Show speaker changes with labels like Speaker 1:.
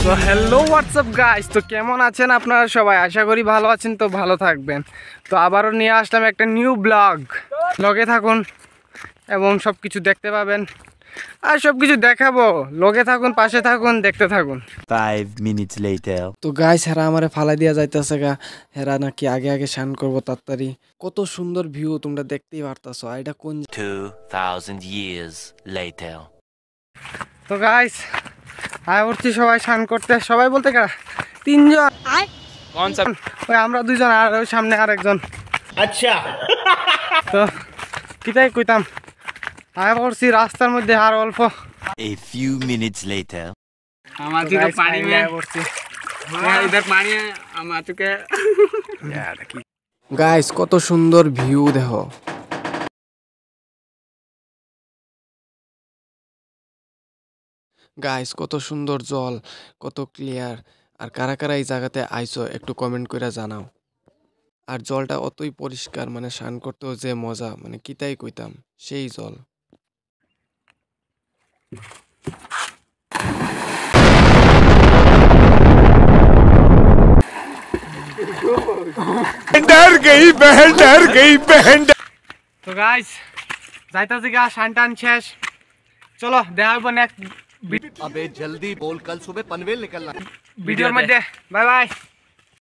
Speaker 1: তো hello WhatsApp guys, তো কেমন আছেন আপনারা সবাই? আশা করি ভালো আছেন, তো ভালো থাকবেন। তো আবারও নিয়ে আসলাম একটা নিউ লগে থাকুন এবং সব কিছু দেখতে পাবেন আর সব কিছু দেখাবো। লগে থাকুন, পাশে থাকুন, দেখতে থাকুন।
Speaker 2: 5 minutes later.
Speaker 1: তো গাইস, হেরা আমারে ফালাই দিয়া যাইতেছে গা। হেরা নাকি আগে আগে শান করবো তাড়াতাড়ি। কত সুন্দর ভিউ তোমরা দেখতেই পারতাছো। এটা কোন
Speaker 2: 2000 years later.
Speaker 1: তো গাইস, আয় উঠছি সবাই শান করতে। সবাই বলতে গা তিনজন। ওই আমরা দুইজন আর ওই সামনে আরেকজন। আচ্ছা, তো কিতাই কইতাম, আয় পড়ছি রাস্তার মধ্যে আর অল্প।
Speaker 2: A few minutes later.
Speaker 1: আমাকে পানি মে পড়ছি। ইধর পানি আমাকে। গাইস, কত সুন্দর ভিউ দেখো। গাইস, কত সুন্দর জল, কত ক্লিয়ার। আর কারা কারা এই জায়গাতে আইছো একটু কমেন্ট করে জানাও। আর জলটা অতই পরিষ্কার, মানে স্নান করতেও যে মজা, মানে কিতাই কইতাম, সেই জল। डर गई बहन। তো গাইস, যাইতাছি গা, শান টান শেষ। চলো দেখা হইব নেক্সট।
Speaker 3: अबे जल्दी बोल, कल सुबह पनवेल निकलना।
Speaker 1: ভিডিওর মধ্যে। Bye bye.